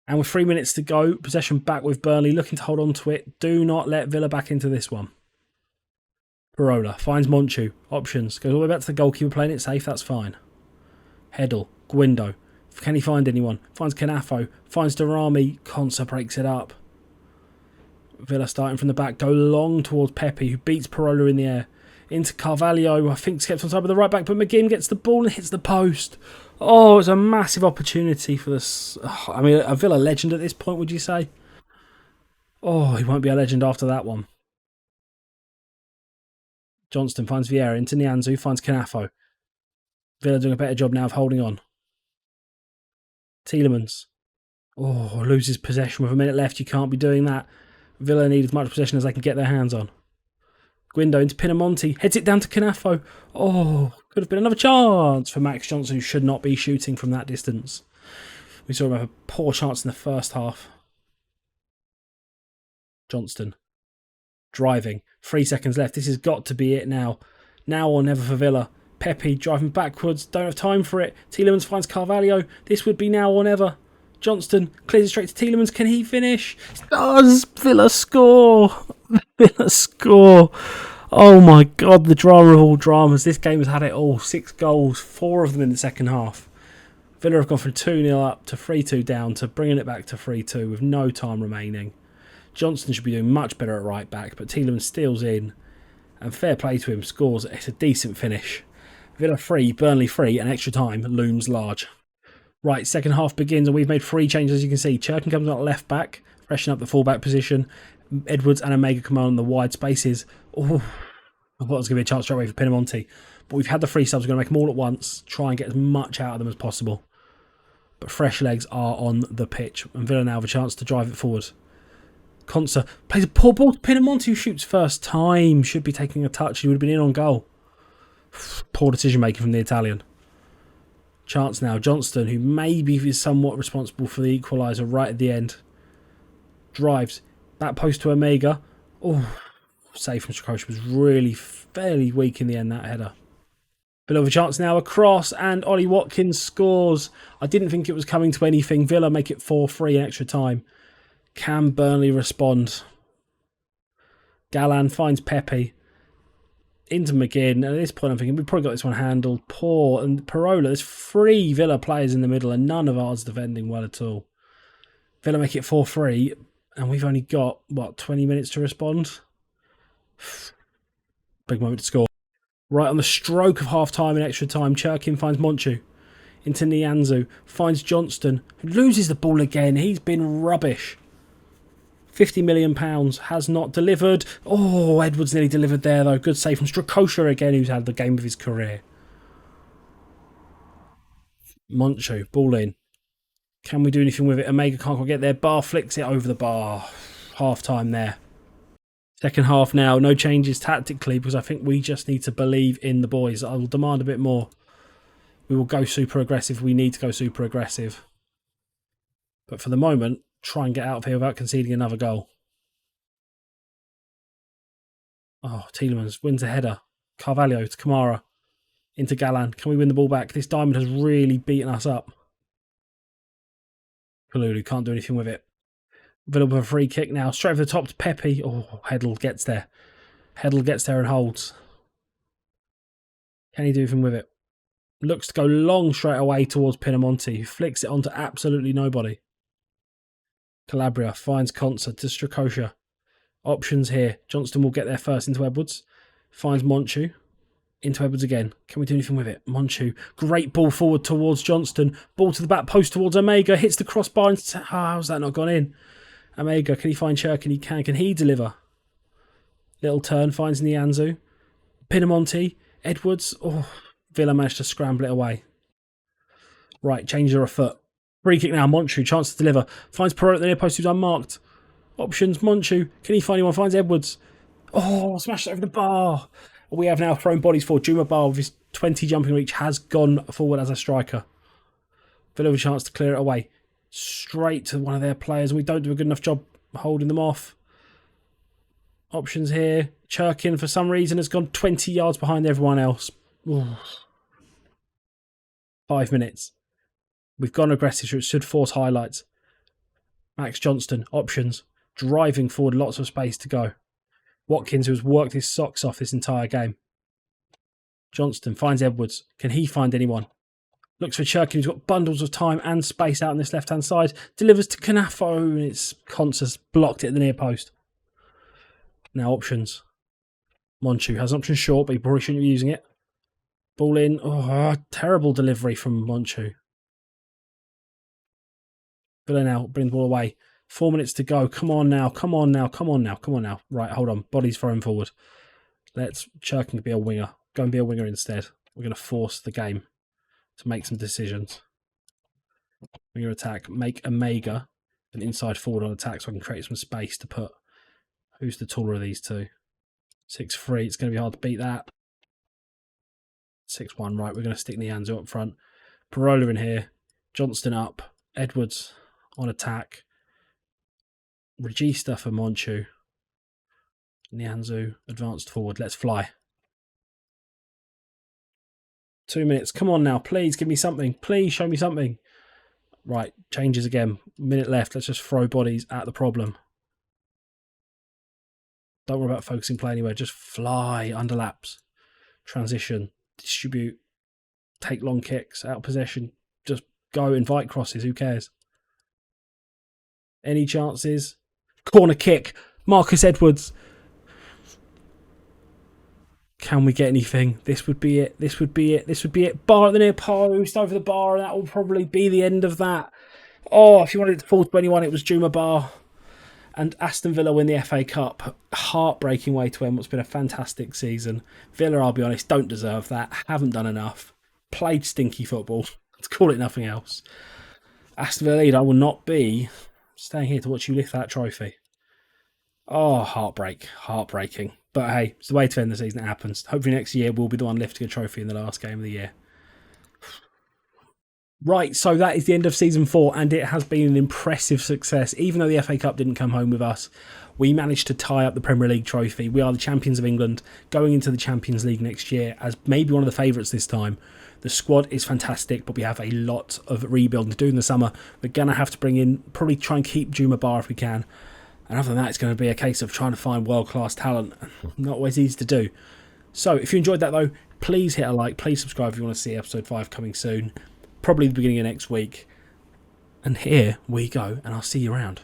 And with 3 minutes to go, possession back with Burnley, looking to hold on to it. Do not let Villa back into this one. Parola finds Monchu, options, goes all the way back to the goalkeeper playing it safe, that's fine. Heddle, Guindo. Can he find anyone? Finds Knafo. Finds Darami. Consa breaks it up. Villa starting from the back. Go long towards Pepe, who beats Parola in the air. Into Carvalho. I think kept on side with the right back, but McGinn gets the ball and hits the post. Oh, it's a massive opportunity for this. I mean, a Villa legend at this point, would you say? Oh, he won't be a legend after that one. Johnston finds Vieira. Into Nianzou. Finds Knafo. Villa doing a better job now of holding on. Tielemans. Oh, loses possession with a minute left. You can't be doing that. Villa need as much possession as they can get their hands on. Guindo into Pinamonti. Heads it down to Canafo. Oh, could have been another chance for Max Johnson, who should not be shooting from that distance. We saw him have a poor chance in the first half. Johnston. Driving. 3 seconds left. This has got to be it now. Now or never for Villa. Pepe driving backwards. Don't have time for it. Tielemans finds Carvalho. This would be now or never. Johnston clears it straight to Tielemans. Can he finish? Does Villa score? Villa score. Oh my God, the drama of all dramas. This game has had it all. 6 goals, 4 of them in the second half. Villa have gone from 2-0 up to 3-2 down to bringing it back to 3-2 with no time remaining. Johnston should be doing much better at right back, but Tielemans steals in. And fair play to him, scores. It's a decent finish. Villa 3, Burnley 3, and extra time looms large. Right, second half begins and we've made 3 changes, as you can see. Churkin comes out left back, freshen up the full-back position. Edwards and Omega come on the wide spaces. Oh, I thought it was going to be a chance straight away for Pinamonti. But we've had the 3 subs, we're going to make them all at once, try and get as much out of them as possible. But fresh legs are on the pitch, and Villa now have a chance to drive it forward. Conser plays a poor ball to Pinamonti, who shoots first time. Should be taking a touch, he would have been in on goal. Poor decision making from the Italian. Chance now, Johnston, who maybe is somewhat responsible for the equaliser right at the end. Drives. Back post to Omega. Oh, save from Strakosha was really fairly weak in the end, that header. Bit of a chance now across, and Ollie Watkins scores. I didn't think it was coming to anything. Villa make it 4-3 in extra time. Can Burnley respond? Galan finds Pepe. Into McGinn. And at this point, I'm thinking we've probably got this one handled. Poor. And Parola, there's 3 Villa players in the middle, and none of ours defending well at all. Villa make it 4-3, and we've only got, 20 minutes to respond? Big moment to score. Right on the stroke of half-time and extra time, Churkin finds Monchu. Into Nianzou. Finds Johnston, who loses the ball again. He's been rubbish. £50 million has not delivered. Oh, Edwards nearly delivered there, though. Good save from Strakosha again, who's had the game of his career. Monchu, ball in. Can we do anything with it? Omega can't quite get there. Bar flicks it over the bar. Half time there. Second half now. No changes tactically because I think we just need to believe in the boys. I will demand a bit more. We will go super aggressive. We need to go super aggressive. But for the moment, try and get out of here without conceding another goal. Oh, Tielemans wins a header. Carvalho to Kamara. Into Galan. Can we win the ball back? This diamond has really beaten us up. Kalulu can't do anything with it. Villa with a free kick now. Straight over the top to Pepe. Oh, Heddle gets there. Heddle gets there and holds. Can he do anything with it? Looks to go long straight away towards Pinamonti, who flicks it onto absolutely nobody. Calabria finds Conser to Strakosha. Options here. Johnston will get there first into Edwards. Finds Monchu. Into Edwards again. Can we do anything with it? Monchu. Great ball forward towards Johnston. Ball to the back post towards Omega. Hits the crossbar. And how's that not gone in? Omega, can he find Churkin? He can. Can he deliver? Little turn. Finds Nianzou. Pinamonti. Edwards. Oh, Villa managed to scramble it away. Right, change her a foot. Free kick now, Monchu, chance to deliver. Finds Perot at the near post, who's unmarked. Options, Monchu. Can he find anyone? Finds Edwards. Oh, smashed it over the bar. We have now thrown bodies forward. Juma Bar, with his 20 jumping reach, has gone forward as a striker. Villa have a chance to clear it away. Straight to one of their players. We don't do a good enough job holding them off. Options here. Churkin, for some reason, has gone 20 yards behind everyone else. Ooh. 5 minutes. We've gone aggressive, so it should force highlights. Max Johnston, options. Driving forward, lots of space to go. Watkins, who has worked his socks off this entire game. Johnston finds Edwards. Can he find anyone? Looks for Churkin, who's got bundles of time and space out on this left-hand side. Delivers to Canafo, and it's Conser's blocked it at the near post. Now options. Monchu has an option short, but he probably shouldn't be using it. Ball in. Oh, terrible delivery from Monchu. Villa now bring the ball away. 4 minutes to go. Come on now. Come on now. Come on now. Come on now. Right, hold on. Body's thrown forward. Let's Churkin be a winger. Go and be a winger instead. We're going to force the game to make some decisions. Winger attack. Make Omega an inside forward on attack so I can create some space to put Who's the taller of these two? 6'3". It's going to be hard to beat that. 6'1". Right, we're going to stick Nianzou up front. Parola in here. Johnston up. Edwards on attack. Regista for Monchu. Nianzou advanced forward. Let's fly. 2 minutes. Come on now. Please give me something. Please show me something. Right, changes again. Minute left. Let's just throw bodies at the problem. Don't worry about focusing play anywhere. Just fly. Underlaps. Transition. Distribute. Take long kicks. Out of possession. Just go. Invite crosses. Who cares? Any chances? Corner kick. Marcus Edwards. Can we get anything? This would be it. This would be it. This would be it. Bar at the near post, over the bar, and that will probably be the end of that. Oh, if you wanted it to fall to anyone, it was Juma Bar. And Aston Villa win the FA Cup. Heartbreaking way to end what's been a fantastic season. Villa, I'll be honest, don't deserve that. Haven't done enough. Played stinky football. Let's call it nothing else. Aston Villa lead, I will not be staying here to watch you lift that trophy. Oh, heartbreaking. But hey, it's the way to end the season. It happens. Hopefully next year we'll be the one lifting a trophy in the last game of the year. Right, so that is the end of Season 4, and it has been an impressive success. Even though the FA Cup didn't come home with us, we managed to tie up the Premier League trophy. We are the champions of England, going into the Champions League next year as maybe one of the favourites this time. The squad is fantastic, but we have a lot of rebuilding to do in the summer. We're going to have to bring in, probably try and keep Juma Bar if we can. And other than that, it's going to be a case of trying to find world-class talent. Not always easy to do. So, if you enjoyed that, though, please hit a like. Please subscribe if you want to see episode 5 coming soon. Probably the beginning of next week. And here we go, and I'll see you around.